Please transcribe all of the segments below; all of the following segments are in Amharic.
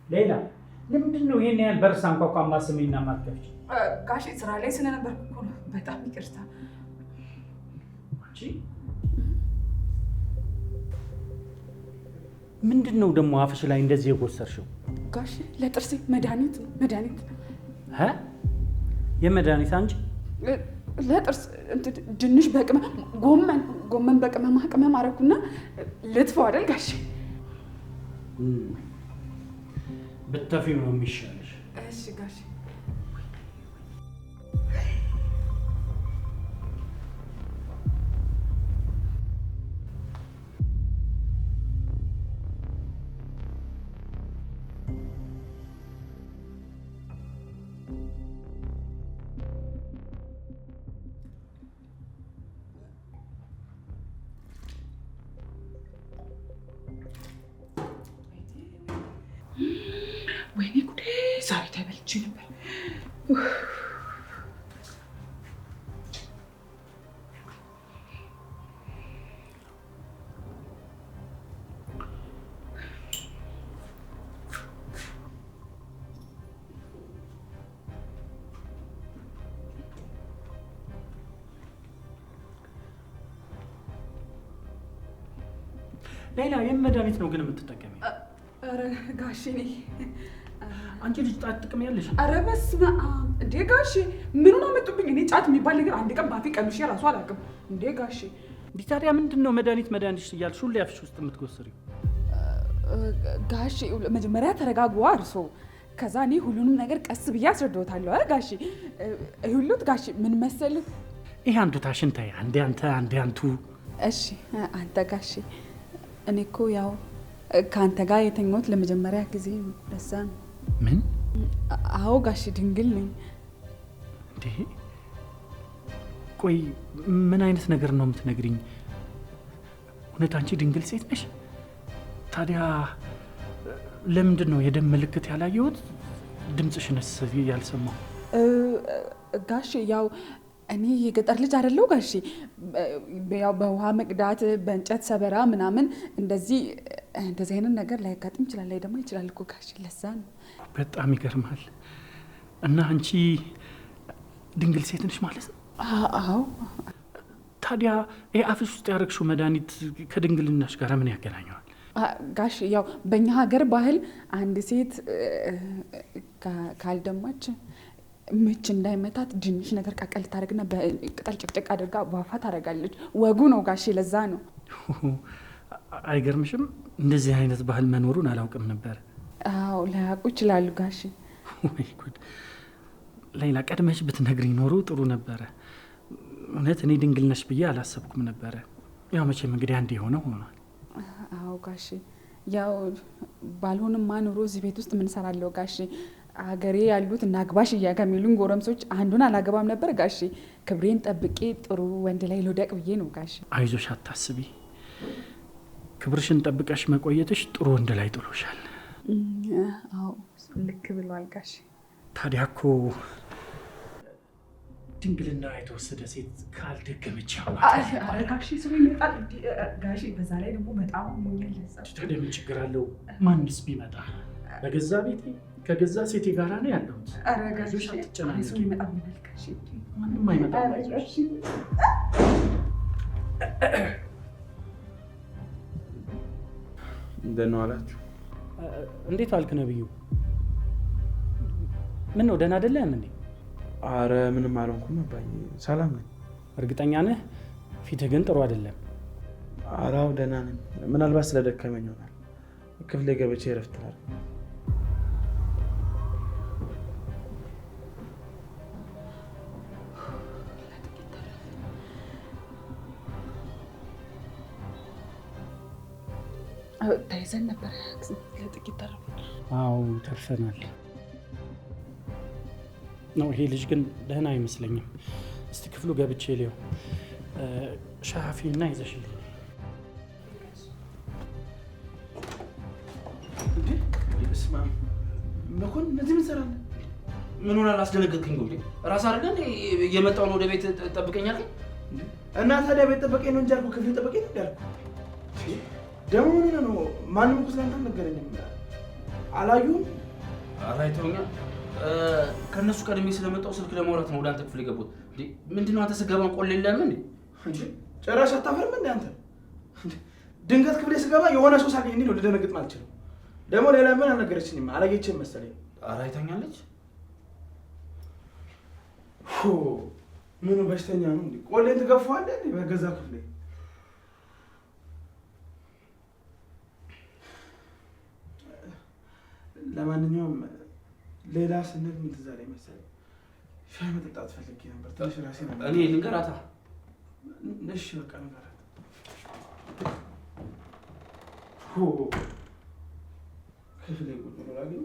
ሌላ ለምንድን ነው ይሄን ያህል በርሳ እንኳን ማስመኝና ማትከፍቺ? ጋሼ ስራ ላይ ስለነበርኩ እኮ ነው። በጣም ይቅርታ። አንቺ ምንድን ነው ደግሞ አፍሽ ላይ እንደዚህ የጎሰርሽው? ጋሼ ለጥርሴ መድኃኒት ነው። መድኃኒት የመድኃኒት አንቺ ለጥርስ ድንሽ በቅመም ጎመን በቅመም አደረኩና ልትፈው አይደል ጋሼ? ብትተፊው ነው የሚሻልሽ። እሺ ጋሼ። ወይኔ ጉዴ! ዛሬ ተበልቼ ነበር። ሌላ የመድኃኒት ነው ግን የምትጠቀሚው? ኧረ ጋሼ ነኝ። አንቺ ልጅ ጫት ጥቅም ያለሽ? ኧረ በስመ አብ! እንዴ ጋሼ ምኑን አመጡብኝ? እኔ ጫት የሚባል ነገር አንድ ቀን ባፌ ቀምሼ እራሱ አላውቅም። እንዴ ጋሼ ታዲያ ምንድን ነው መድኃኒት እያልሽ ሁሌ አፍሽ ውስጥ የምትጎስሪው? ጋሼ መጀመሪያ ተረጋጉ እርሶ። ከዛ እኔ ሁሉንም ነገር ቀስ ብዬ አስረዳዎታለሁ። ጋሼ ይሁሉት ጋሼ ምን መሰሉት? ይሄ አንቱ ታሽን ታይ፣ አንዴ አንተ አንዴ አንቱ። እሺ አንተ ጋሼ እኔ እኮ ያው ከአንተ ጋር የተኛሁት ለመጀመሪያ ጊዜ ለዛ ነው። ምን? አዎ ጋሼ ድንግል ነኝ። እንዴ ቆይ ምን አይነት ነገር ነው የምትነግሪኝ? እውነት አንቺ ድንግል ሴት ነሽ? ታዲያ ለምንድን ነው የደም ምልክት ያላየሁት? ድምፅሽንስ ያልሰማሁ? ጋሼ ያው እኔ የገጠር ልጅ አይደለሁ ጋሼ። ያው በውሃ መቅዳት በእንጨት ሰበራ ምናምን እንደዚህ አይነት ነገር ላያጋጥም ይችላል፣ ላይ ደግሞ ይችላል እኮ ጋሼ። ለዛ ነው። በጣም ይገርማል። እና አንቺ ድንግል ሴት ነሽ ማለት ነው? አዎ። ታዲያ ይሄ አፍሽ ውስጥ ያደረግሽው መድኃኒት ከድንግልናሽ ጋር ምን ያገናኘዋል? ጋሽ ያው በእኛ ሀገር ባህል አንድ ሴት ካልደማች ምች እንዳይመታት ድንሽ ነገር ቀቀል ታደርግና በቅጠል ጭቅጭቅ አድርጋ ባፋ ታደርጋለች። ወጉ ነው ጋሼ፣ ለዛ ነው። አይገርምሽም? እንደዚህ አይነት ባህል መኖሩን አላውቅም ነበር። አዎ ላያውቁ ይችላሉ ጋሼ። ወይ ጉድ! ሌላ ቀድመሽ ብትነግሪኝ ኖሮ ጥሩ ነበረ። እውነት እኔ ድንግል ነሽ ብዬ አላሰብኩም ነበረ። ያው መቼም እንግዲህ አንድ የሆነ ሆኗል። አዎ ጋሼ፣ ያው ባልሆንማ ኑሮ እዚህ ቤት ውስጥ ምን ሰራለሁ ጋሼ? ሀገሬ ያሉት እናግባሽ ከሚሉኝ ጎረምሶች አንዱን አላገባም ነበር ጋሼ። ክብሬን ጠብቄ ጥሩ ወንድ ላይ ልውደቅ ብዬ ነው ጋሼ። አይዞሽ፣ አታስቢ። ክብርሽን ጠብቀሽ መቆየትሽ ጥሩ ወንድ ላይ ጥሎሻል። አዎ ልክ ብሏል ጋሼ። ታዲያ እኮ ድንግልና የተወሰደ ሴት ካልደገመች ጋሼ ሰው ይመጣል ጋሼ። በዛ ላይ ደግሞ በጣም ሞኛለሳ። ታዲያ ምን ችግር አለው? ማንስ ቢመጣ በገዛ ቤቴ ከገዛ ሴቴ ጋራ ነው ያለሁት። ኧረ ጋሼ አትጨናነቂ። ሰው ይመጣል ጋሼ። ማንም አይመጣም። እንደት ነው አላችሁ? እንዴት አልክ ነብዩ? ምን ነው ደህና አይደለም እንዴ? አረ ምንም አልሆንኩም አባዬ፣ ሰላም ነኝ። እርግጠኛ ነህ? ፊትህ ግን ጥሩ አይደለም። አራው ደህና ነኝ። ምናልባት ስለደከመኝ ይሆናል። ክፍሌ ገብቼ እረፍት ላድርግ። ተይዘን ነበር ለጥቂት ተረፈን። አዎ ተርፈናል ነው። ይሄ ልጅ ግን ደህና አይመስለኝም። እስቲ ክፍሉ ገብቼ ሊው ሻፊና ይዘሽልኝ። መኮን እነዚህ ምን ሰራለ? ምን ሆነ? አላስደነገጥከኝ ነው እንዴ? ራስ አድርገን የመጣውን ወደ ቤት ጠብቀኛል እና ታዲያ ቤት ጠበቀኝ ነው እንጂ አልኩህ። ክፍል ጠበቀኝ ነው ያልኩህ። ደግሞ ምን ነው? ማንም እኮ ስላንተ አልነገረኝም። አላዩም? አላይተውኛል። ከእነሱ ቀድሜ ስለመጣሁ ስልክ ለማውራት ነው ወደ አንተ ክፍል የገቡት። ምንድነው አንተ ስገባን ቆሌ የለም እንዴ? ጭራሽ አታፈርም እንዴ አንተ? ድንገት ክፍሌ ስገባ የሆነ ሰው ሳገኝ ነው ልደነግጥ አልችልም። ደግሞ ሌላ ምን አልነገረችኝም። አላየችም መሰለኝ። አላይተኛለች። ምኑ በሽተኛ ነው እንዴ? ቆሌን ትገፋዋለህ እንዴ በገዛ ክፍሌ? ለማንኛውም ሌላ ስንል ምን ትዝ አለኝ መሰለኝ፣ ሻይ መጠጣት ፈልጌ ነበር። ትንሽ ራሴ ነበር። እኔ ልንገራታ። እሺ በቃ ንገራት። ክፍሌ ቁጭ ብሎ ላግኝ።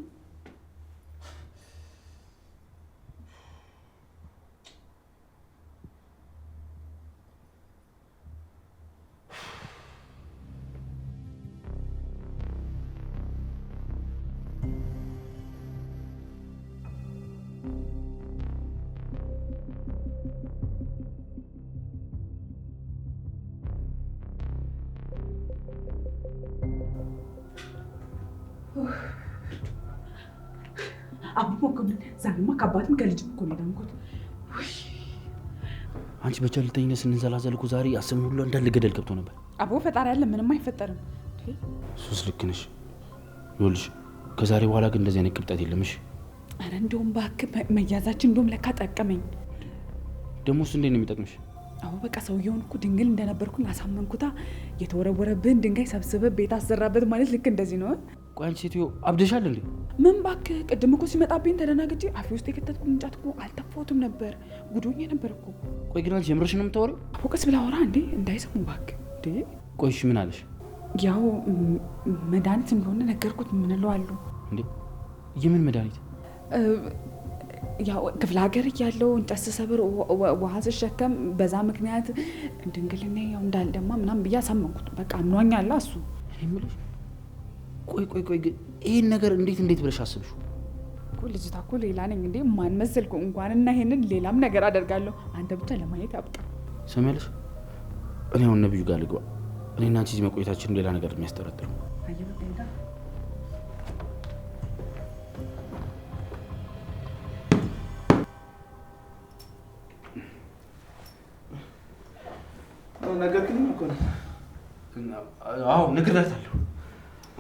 አቦ ዛሬማ ከአባትም ከልጅም እኮ ነው የዳንኩት። አንቺ በቸልተኝነት ስንዘላዘል እኮ ዛሬ አስምን ሁሉ እንዳለ ገደል ገብቶ ነበር። አቦ ፈጣሪ ያለ ምንም አይፈጠርም። ሱስ ልክ ነሽ። ይኸውልሽ ከዛሬ በኋላ ግን እንደዚህ አይነት ቅብጠት የለምሽ። አረ እንደውም እባክህ መያዛችን እንደውም ለካ ጠቀመኝ። ደሞስ እንዴት ነው የሚጠቅምሽ? አዎ በቃ ሰውየውን እኮ ድንግል እንደነበርኩኝ አሳመንኩታ። የተወረወረብህን ድንጋይ ሰብስበህ ቤት አሰራበት ማለት ልክ እንደዚህ ነው። ቆይ አንቺ ሴትዮ አብደሻል እንዴ? ምን እባክህ ቅድም እኮ ሲመጣብኝ ተደናግጬ አፌ ውስጥ የከተትኩት እንጨት እኮ አልተፋሁትም ነበር። ጉዶኜ ነበር እኮ። ቆይ ግን አንቺ የምርሽ ነው የምታወሪው? አቦ ቀስ ብለህ አውራ እንዴ እንዳይሰሙ እባክህ እንዴ። ቆይ እሺ ምን አለሽ? ያው መድኃኒት እንደሆነ ነገርኩት። ምን እለዋለሁ እንዴ? የምን መድኃኒት? ያው ክፍለ ሀገር እያለሁ እንጨት ስሰብር ውሃ ስሸከም በዛ ምክንያት ድንግልና ያው እንዳልደማ ምናምን ብዬ አሳመንኩት። በቃ አምኗኛል እሱ። የምልሽ ቆይ ግን ይሄን ነገር እንዴት ብለሽ አስብሽው? እኮ ልጅቷ እኮ ሌላ ነኝ እንዴ? ማን መሰልኩ? እንኳንና ይሄንን ሌላም ነገር አደርጋለሁ። አንተ ብቻ ለማየት ያብቃ። ሰማያለሽ? እኔ አሁን ነብዩ ጋር ልግባ። እኔና አንቺ እዚህ መቆየታችን ሌላ ነገር የሚያስጠረጥረው ነገር ግን እኮ ነው። አዎ ነግሬያታለሁ።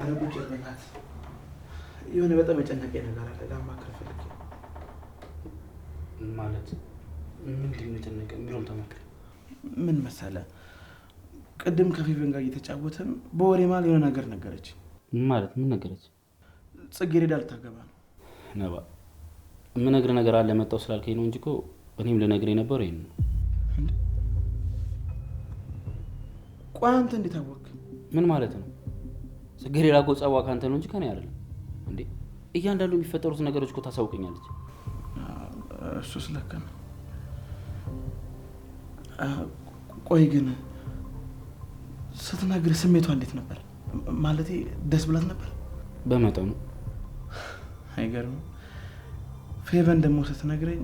አለቁጭ በእናትህ የሆነ በጣም የጨነቀኝ ነገር አለ። ላማክርህ ፈልጌ። ማለት ምንድን ነው የጨነቀኝ? ቢሮም ተመክረኝ። ምን መሰለህ፣ ቅድም ከፌቨን ጋር እየተጫወትን በወሬ መሀል የሆነ ነገር ነገረች። ማለት ምን ነገረች? ጽጌረዳ ልታገባ ነው። ነባ የምነግርህ ነገር አለ መጣሁ ስላልከኝ ነው እንጂ እኮ እኔም ልነግርህ የነበረው ይሄን ነው። ቆይ አንተ እንዴት አወቅህ? ምን ማለት ነው? ጽጌረዳ እኮ ጸባ ካንተ ነው እንጂ ከኔ አይደለም እንዴ። እያንዳንዱ የሚፈጠሩት ነገሮች እኮ ታሳውቀኛለች። እሱስ ልክ ነው። ቆይ ግን ስትናገር ስሜቷ እንዴት ነበር? ማለቴ ደስ ብላት ነበር? በመጠኑ። አይገርምም? ፌቨን ደግሞ ስትነግረኝ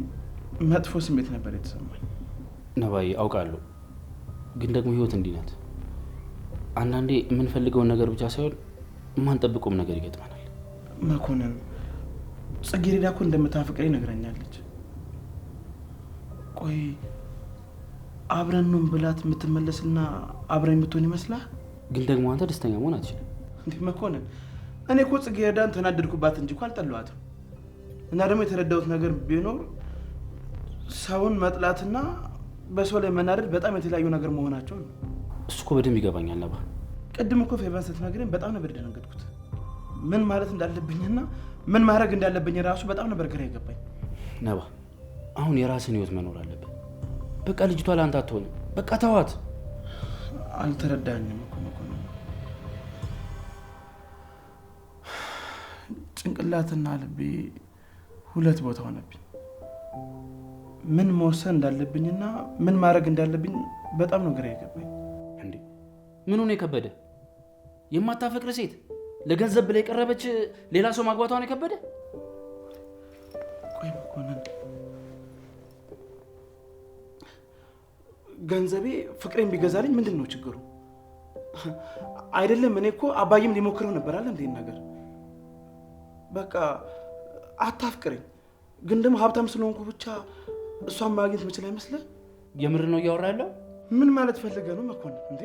መጥፎ ስሜት ነበር የተሰማኝ። ነባዬ አውቃለሁ፣ ግን ደግሞ ህይወት እንዲህ ናት። አንዳንዴ የምንፈልገውን ነገር ብቻ ሳይሆን የማንጠብቀውም ነገር ይገጥመናል። መኮንን ጽጌረዳ እኮ እንደምታፈቅረኝ ነግራኛለች። ቆይ አብረን ነው ብላት የምትመለስና አብረን የምትሆን ይመስላል? ግን ደግሞ አንተ ደስተኛ መሆን አትችልም እንዴ መኮንን? እኔ እኮ ጽጌረዳን ተናደድኩባት እንጂ እኮ አልጠላኋትም። እና ደግሞ የተረዳሁት ነገር ቢኖር ሰውን መጥላትና በሰው ላይ መናደድ በጣም የተለያዩ ነገር መሆናቸው ነው። እሱ እኮ በደንብ ይገባኛል ነባ። ቅድም እኮ ፌቨን ስትነግረኝ በጣም ነበር የደነገጥኩት። ምን ማለት እንዳለብኝና ምን ማድረግ እንዳለብኝ ራሱ በጣም ነበር ግራ የገባኝ። ነባ አሁን የራስን ህይወት መኖር አለብን። በቃ ልጅቷ ለአንተ አትሆንም። በቃ ተዋት። አልተረዳኝም እኮ መኮንን። ጭንቅላትና ልቤ ሁለት ቦታ ሆነብኝ። ምን መወሰን እንዳለብኝና ምን ማድረግ እንዳለብኝ በጣም ነው ግራ የገባኝ። እንዴ ምን ሆነ የከበደ? የማታፈቅር ሴት ለገንዘብ ብላ የቀረበች ሌላ ሰው ማግባቷን የከበደ? ቆይ መኮንን፣ ገንዘቤ ፍቅሬን ቢገዛልኝ ምንድን ነው ችግሩ? አይደለም እኔ እኮ አባዬም ሊሞክረው ነበር አለ እንዴ ነገር። በቃ አታፍቅረኝ። ግን ደግሞ ሀብታም ስለሆንኩ ብቻ እሷን ማግኘት ምችል አይመስልህ? የምር ነው እያወራ ያለው? ምን ማለት ፈልገህ ነው መኮንን? እንዴ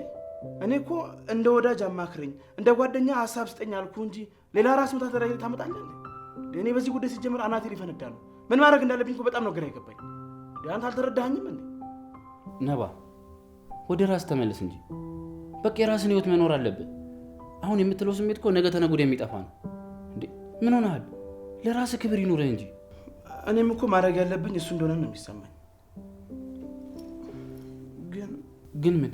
እኔ እኮ እንደ ወዳጅ አማክረኝ፣ እንደ ጓደኛ ሀሳብ ስጠኝ አልኩ እንጂ ሌላ ራስ ምታት ላይ ታመጣለህ? እኔ በዚህ ጉዳይ ሲጀምር አናቴ ሊፈነዳ ነው። ምን ማድረግ እንዳለብኝ እኮ በጣም ነው ግራ የገባኝ። አንተ አልተረዳኸኝም እንዴ? ነባ ወደ ራስ ተመለስ እንጂ በቃ የራስን ህይወት መኖር አለብህ። አሁን የምትለው ስሜት እኮ ነገ ተነገ ወዲያ የሚጠፋ ነው። እንዴ ምን ሆነሃል? ለራስህ ክብር ይኑርህ እንጂ። እኔም እኮ ማድረግ ያለብኝ እሱ እንደሆነ ነው የሚሰማኝ። ግን ምን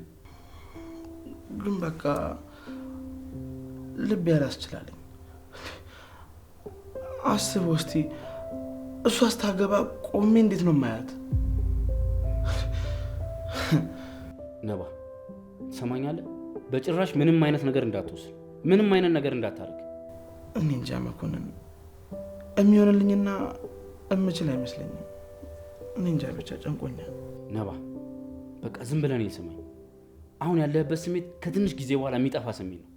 ግን በቃ ልብ ያላስችላለኝ። አስበው እስቲ እሷ ስታገባ ቆሜ እንዴት ነው ማያት? ነባ ትሰማኛለህ? በጭራሽ ምንም አይነት ነገር እንዳትወስድ፣ ምንም አይነት ነገር እንዳታደርግ። እኔ እንጃ መኮንን፣ የሚሆንልኝና እምችል አይመስለኝም። እኔ እንጃ ብቻ ጨንቆኛል። ነባ በቃ ዝም ብለን ይሰማኝ። አሁን ያለህበት ስሜት ከትንሽ ጊዜ በኋላ የሚጠፋ ስሜት ነው።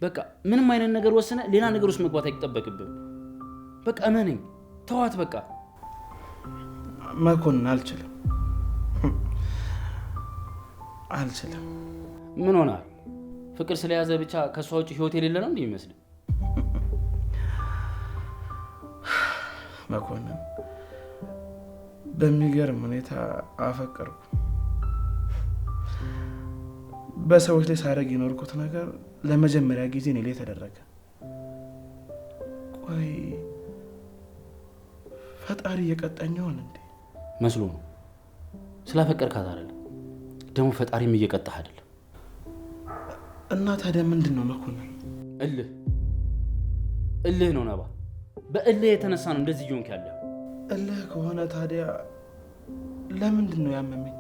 በቃ ምንም አይነት ነገር ወስነ ሌላ ነገር ውስጥ መግባት አይጠበቅብህም። በቃ እመነኝ፣ ተዋት በቃ። መኮንን አልችልም። ምን ሆናል? ፍቅር ስለያዘ ብቻ ከሷ ውጭ ህይወት የሌለ ነው እንዴ ይመስል? መኮንን በሚገርም ሁኔታ አፈቀርኩ። በሰዎች ላይ ሳደርግ የኖርኩት ነገር ለመጀመሪያ ጊዜ እኔ ላይ ተደረገ። ቆይ ፈጣሪ እየቀጣኝ ይሆን እንዴ? መስሎ ነው። ስላፈቀርካት አይደለም፣ ደግሞ ፈጣሪም እየቀጣህ አይደለም። እና ታዲያ ምንድን ነው መኮንን? እልህ ነው ነባ። በእልህ የተነሳ ነው እንደዚህ እየሆንክ ያለው። እልህ ከሆነ ታዲያ ለምንድን ነው ያመመኝ?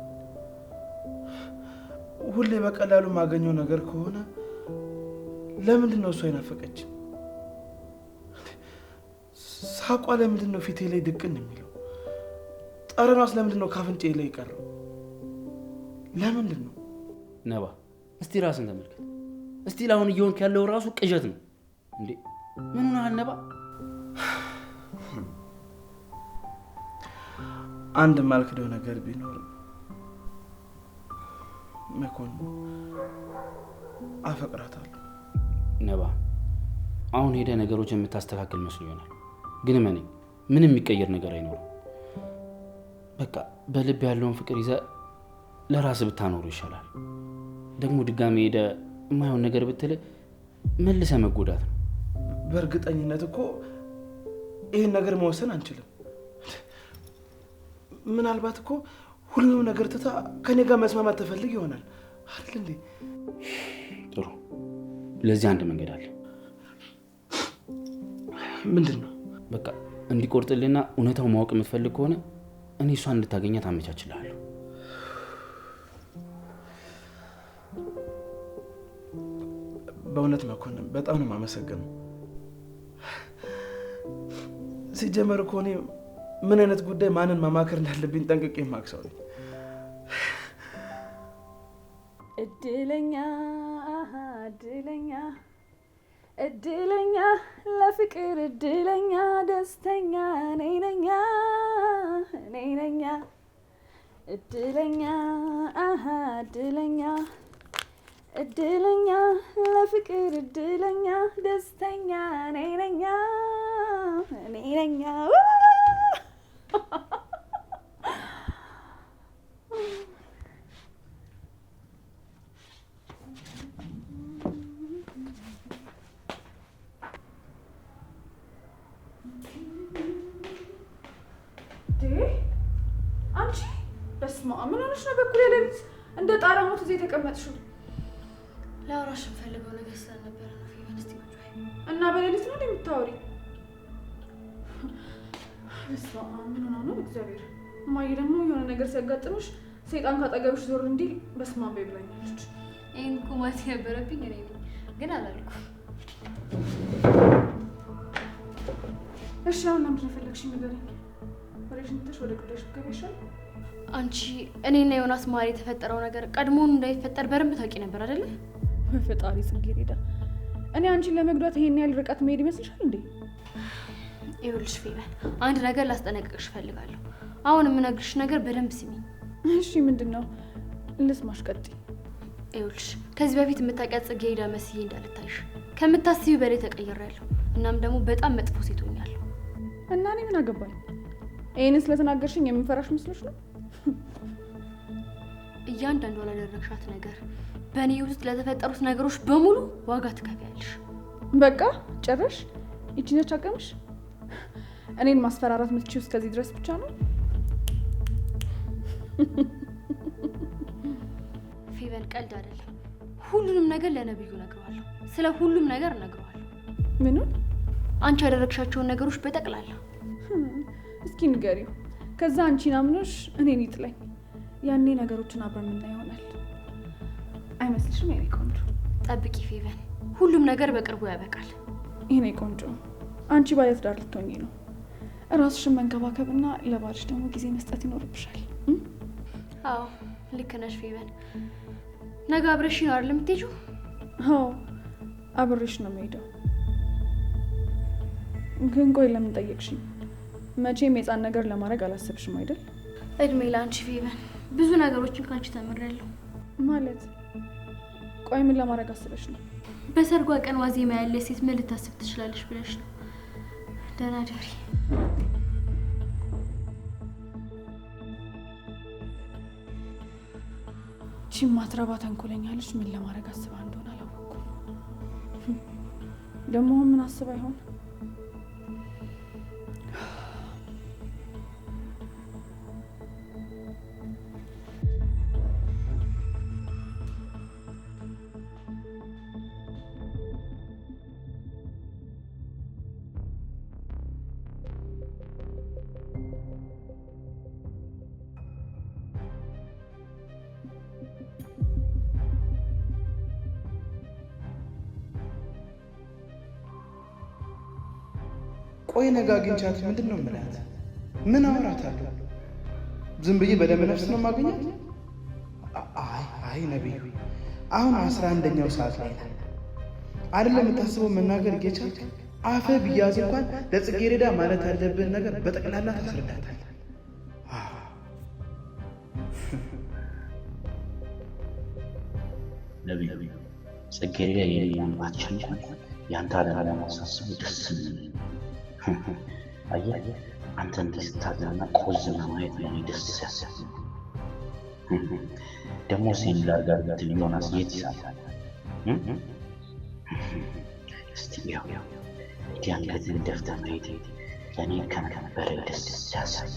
ሁሌ በቀላሉ የማገኘው ነገር ከሆነ ለምንድን ነው እሷ የናፈቀች? ሳቋ ለምንድን ነው ፊቴ ላይ ድቅን የሚለው? ጠረኗስ ለምንድን ነው ካፍንጬ ላይ ይቀረው? ለምንድን ነው? ነባ እስቲ ራስን ተመልከት። እስቲ ለአሁን እየሆንክ ያለው ራሱ ቅዠት ነው እንዴ? ምን ሆነሃል ነባ? አንድ ማልክደው ነገር ቢኖር መኮንን አፈቅራታለሁ። ነባ አሁን ሄደ ነገሮች የምታስተካክል መስሎ ይሆናል፣ ግን ምንም የሚቀየር ነገር አይኖርም። በቃ በልብ ያለውን ፍቅር ይዘህ ለራስህ ብታኖሩ ይሻላል። ደግሞ ድጋሚ ሄደ የማይሆን ነገር ብትል መልሰህ መጎዳት ነው። በእርግጠኝነት እኮ ይህን ነገር መወሰን አንችልም። ምናልባት እኮ ሁሉንም ነገር ትታ ከኔ ጋር መስማማት ተፈልግ ይሆናል አይደል እንዴ? ጥሩ፣ ለዚህ አንድ መንገድ አለ። ምንድን ነው? በቃ እንዲቆርጥልና እውነታው ማወቅ የምትፈልግ ከሆነ እኔ እሷን እንድታገኛት አመቻችልሃለሁ። በእውነት መኮንን በጣም ነው የማመሰግነው። ሲጀመር እኮ እኔ ምን አይነት ጉዳይ ማንን ማማከር እንዳለብኝ ጠንቅቄ የማውቅ ሰው ነኝ። እድለኛ እድለኛ እድለኛ ለፍቅር እድለኛ ደስተኛ ነኝ እድለኛ እድለኛ እድለኛ ለፍቅር እድለኛ ደስተኛ ነኝ አንቺ በስመ አብ ምን ሆነሽ ነው? በኩል ሌሊት እንደ ጣራ ሞት እዚህ የተቀመጥሽው? ላውራሽ የምፈልገው ነገር ስለነበረ ነው። ፌቨንስቲ ቁጭ እና በሌሊት ነው የምታወሪ? በስመ አብ ምን ሆነ ነው? እግዚአብሔር እማዬ ደግሞ የሆነ ነገር ሲያጋጥምሽ ሰይጣን ካጠገብሽ ዞር እንዲል በስመ አብ ብላኛለች። ይሄን እኮ ማለት የነበረብኝ እኔ ነኝ፣ ግን አላልኩም። እሺ አሁን ለምንድን ነው የፈለግሽኝ? ንገሪኝ። ወሬሽን ትተሽ ወደ ጉዳይሽ ብትገቢ ይሻላል። አንቺ እኔና ዮናስ መሀል የተፈጠረው ነገር ቀድሞውን እንዳይፈጠር በደንብ ታውቂ ነበር አይደለ? ፈጣሪ ጽጌረዳ፣ እኔ አንቺን ለመግዷት ይሄን ያህል ርቀት መሄድ ይመስልሻል እንዴ? ይኸውልሽ ፌቨን፣ አንድ ነገር ላስጠነቅቅሽ እፈልጋለሁ። አሁን የምነግርሽ ነገር በደንብ ስሚኝ። እሺ ምንድነው? ልስማሽ፣ ቀጥይ። ይኸውልሽ ከዚህ በፊት የምታውቂያት ጽጌረዳ መስዬ እንዳልታይሽ ከምታስቢው በላይ ተቀይሬያለሁ። እናም ደግሞ በጣም መጥፎ ሴት ሆኛለሁ። እና እኔ ምን አገባኝ? ይሄን ስለተናገርሽኝ የምፈራሽ መስሎሽ ነው? እያንዳንዷ ላደረግሻት ነገር፣ በእኔ ውስጥ ለተፈጠሩት ነገሮች በሙሉ ዋጋ ትከፍያለሽ። በቃ ጨረሽ? ይቺ ነች አቅምሽ? እኔን ማስፈራራት የምትችይው እስከዚህ ድረስ ብቻ ነው? ፌቨን፣ ቀልድ አይደለም። ሁሉንም ነገር ለነብዩ እነግረዋለሁ። ስለ ሁሉም ነገር እነግረዋለሁ። ምኑን? አንቺ ያደረግሻቸውን ነገሮች በጠቅላላ። እስኪ ንገሪው። ከዛ አንቺን አምኖሽ እኔን ይጥለኝ። ያኔ ነገሮችን አብረን የምናይ ይሆናል። አይመስልሽም የኔ ቆንጆ? ጠብቂ ፌቨን፣ ሁሉም ነገር በቅርቡ ያበቃል። የኔ ቆንጆ፣ አንቺ ባለትዳር ልትሆኚ ነው። ራስሽን መንከባከብና ለባልሽ ደግሞ ጊዜ መስጠት ይኖርብሻል። አዎ ልክ ነሽ ፌቨን። ነገ አብረሽ ነው አይደል የምትሄጂው? አዎ አብሬሽ ነው የምሄደው። ግን ቆይ ለምን ጠየቅሽኝ? መቼም የህፃን ነገር ለማድረግ አላሰብሽም አይደል? እድሜ ለአንቺ ፌቨን፣ ብዙ ነገሮችን ካንቺ ተምሬያለሁ። ማለት ቆይ ምን ለማድረግ አስበሽ ነው? በሰርጓ ቀን ዋዜማ ያለ ሴት ምን ልታስብ ትችላለሽ ብለሽ ነው። ደህና ደሪ። ቺ ማትረባ ተንኮለኛ ልጅ ምን ለማድረግ አስባ እንደሆነ አላወኩም። ደግሞ ምን አስባ ይሆን? ቆይ ነገ አግኝቻት ምንድን ነው የምላት? ምን አወራታለሁ? ዝም ብዬ በደመ ነፍስ ነው የማገኛት? አይ ነቢዩ፣ አሁን 11ኛው ሰዓት ላይ ነው አይደለም? የምታስበው መናገር እየቻልክ አፍህ ቢያዝ እንኳን ለጽጌረዳ ማለት ያለብን ነገር በጠቅላላ ታስረዳታለህ። ነቢዩ፣ ጽጌረዳ የኔን ባትችል ያንተ አለማሳሰቡ ደስ የሚል አየህ፣ አንተ እንዲህ ስታዝንና ቆዝመ ማየት ነው ደስ ያሰኝ። ደግሞ ሴን ላርጋር ብትል ዮናስ የት ይሳላል? እስቲ ያው እንዲህ አንገትን ደፍተህ ማየት ለእኔ ከነበረ ደስ ያሰኝ።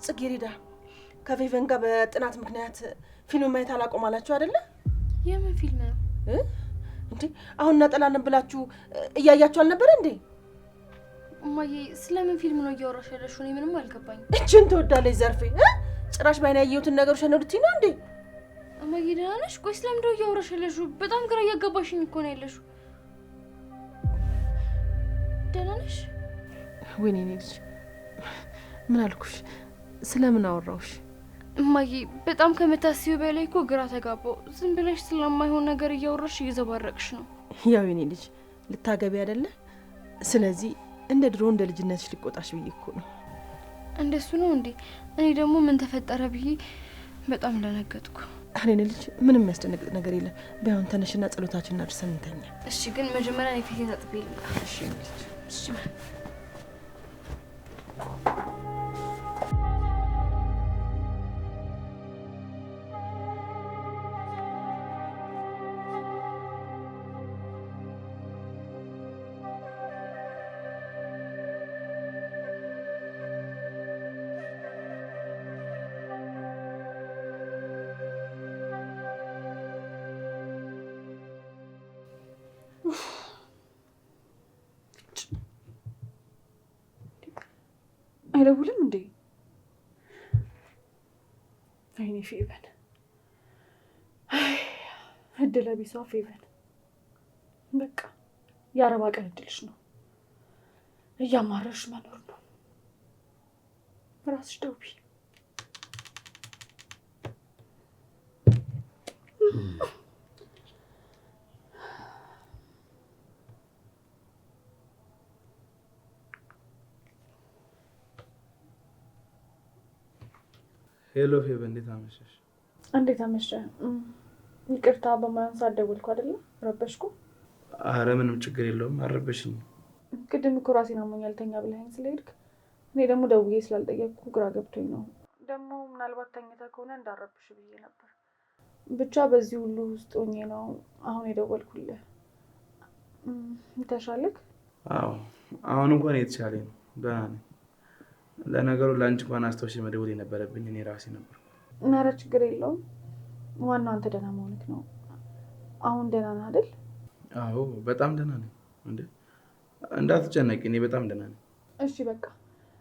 ጽጌረዳ ከፌቨን ጋር በጥናት ምክንያት ፊልም ማየት አላቆም አላችሁ አይደለ? የምን ፊልም ነው እንዴ? አሁን እናጠላለን ብላችሁ እያያችሁ አልነበረ እንዴ? እማዬ ስለምን ፊልም ነው እያወራሽ ያለሽው? እኔ ምንም አልገባኝም። እችን ትወዳለች ዘርፌ። ጭራሽ ባይና ያየሁትን ነገሮች ሸነዱትኝ ነው እንዴ? እማዬ ደህና ነሽ? ቆይ ስለምን ነው እያወራሽ ያለሽው? በጣም ግራ እያጋባሽኝ እኮ ነው ያለሽው። ደህና ነሽ? ወይኔ ልጅ ምን አልኩሽ? ስለምን አወራውሽ? እማዬ በጣም ከምታስቢው በላይ እኮ ግራ ተጋባው። ዝም ብለሽ ስለማይሆን ነገር እያወራሽ እየዘባረቅሽ ነው። ያው የኔ ልጅ ልታገቢ አይደለ? ስለዚህ እንደ ድሮ እንደ ልጅነትሽ ልቆጣሽ ብዬ እኮ ነው። እንደሱ ነው እንዴ? እኔ ደግሞ ምን ተፈጠረ ብዬ በጣም ደነገጥኩ። እኔ ልጅ ምንም የሚያስደነግጥ ነገር የለም። ቢያውን ተነሽና ጸሎታችንን አድርሰን እንተኛ። እሺ፣ ግን መጀመሪያ እኔ ፊቴን ታጥቤ ልምጣ። እሺ ልጅ። እሺ። አይደውልም እንዴ? አይኔ ፌቨን እድለ ቢሷ ፌቨን በቃ የአረባ ቀን እድልሽ ነው። እያማረርሽ መኖር ነው። ራስሽ ደውቢ። ሄሎ ፌቨን፣ እንዴት አመሸሽ? እንዴት አመሸ? ይቅርታ በማያን ሰዓት ደወልኩ አይደለ? ረበሽኩ? አረ ምንም ችግር የለውም፣ አልረበሽኝም። ቅድም እኮ ራሴን አሞኛል ተኛ ብለኸኝ ስለሄድክ እኔ ደግሞ ደውዬ ስላልጠየቅኩ ግራ ገብቶኝ ነው። ደግሞ ምናልባት ተኝተህ ከሆነ እንዳረብሽ ብዬ ነበር። ብቻ በዚህ ሁሉ ውስጥ ሆኜ ነው አሁን የደወልኩልህ። ተሻለክ? አዎ አሁን እንኳን የተሻለኝ ነው፣ ደህና ነኝ። ለነገሩ ለአንቺ እንኳን አስታውሼ መደወል የነበረብኝ እኔ ራሴ ነበር። ኧረ ችግር የለውም። ዋናው አንተ ደህና መሆንክ ነው። አሁን ደህና ነህ አይደል? አዎ በጣም ደህና ነኝ። እንዴ እንዳትጨነቂ፣ እኔ በጣም ደህና ነኝ። እሺ በቃ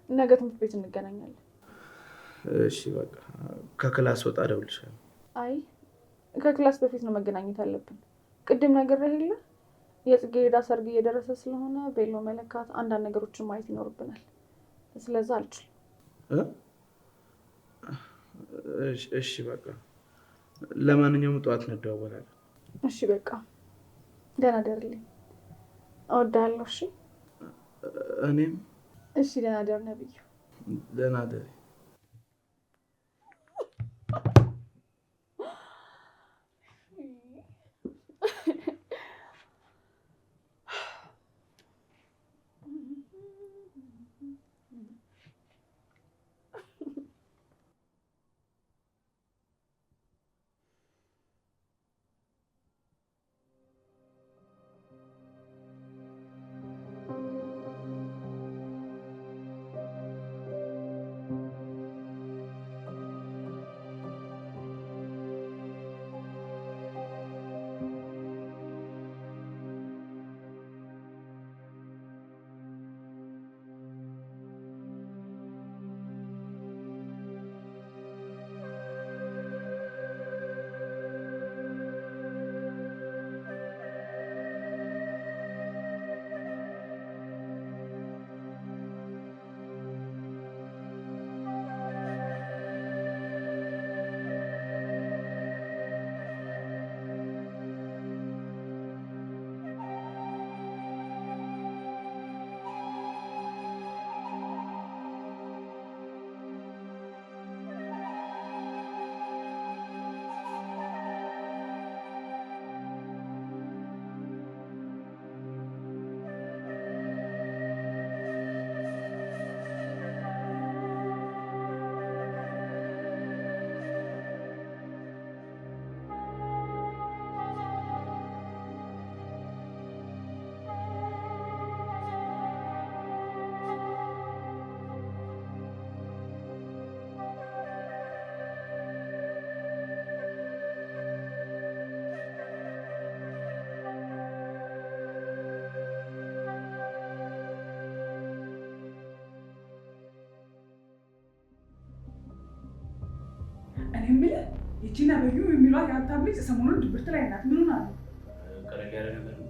ነገ ትምህርት ቤት እንገናኛለን። እሺ በቃ ከክላስ ወጣ እደውልልሻለሁ። አይ ከክላስ በፊት ነው መገናኘት አለብን። ቅድም ነግሬህ የለ የጽጌረዳ ሰርግ እየደረሰ ስለሆነ ቬሎ መለካት፣ አንዳንድ ነገሮችን ማየት ይኖርብናል። ስለዛ አልችልም። እሺ በቃ ለማንኛውም ጠዋት እንደዋወላለን። እሺ በቃ ደህና ደርልኝ። እወድሃለሁ። እሺ እኔም። እሺ ደህና ደር ነብዩ። ደህና ደሪ። እኔ የምልህ ይቺ ነብዩ የሚሏት የሀብታም ልጅ ሰሞኑን ድብርት ላይ ናት። ምን ሆና ነው? ቀለል ያለ ነገር ነው።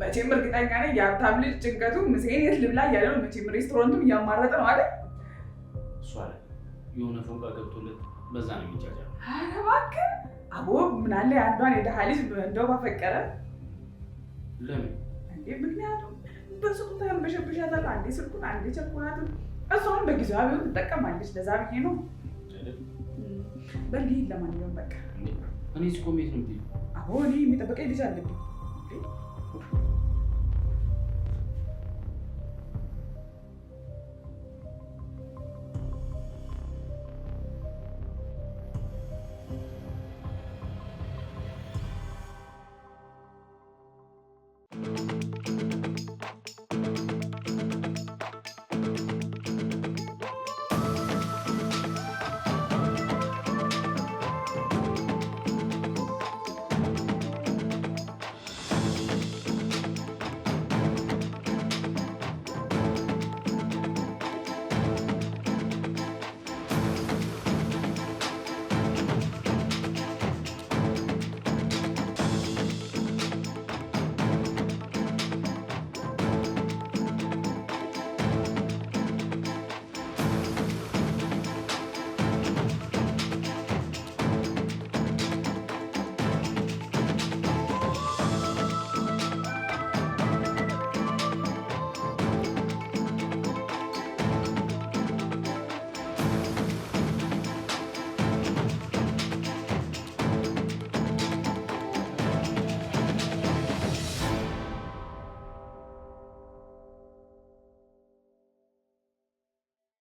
መቼም እርግጠኛ ነኝ የሀብታም ልጅ ጭንቀቱ ምሴን የት ልብላ እያለ ነው። መቼም ሬስቶራንቱም እያማረጠ ነው አይደል? እሱ አለ የሆነ ፎንቃ ገብቶለት በዛ ነው የሚጫጫው። ኧረ እባክህ አቦ፣ ምናለ አንዷን የደሃ ልጅ እንደው ባፈቀረ። ለምን እንዴ? ምክንያቱም በስቁታ ያንበሸብሻታል። አንዴ ስልኩን አንዴ ቸኮላቱን። እሷን በጊዜዋ ቢሆን ትጠቀማለች። ለዛ ብዬ ነው። በል ሂድ። ለማንኛውም በቃ እኔ ስቆሜት ነው። አቦ፣ እኔ የሚጠበቀኝ ልጅ አለብኝ።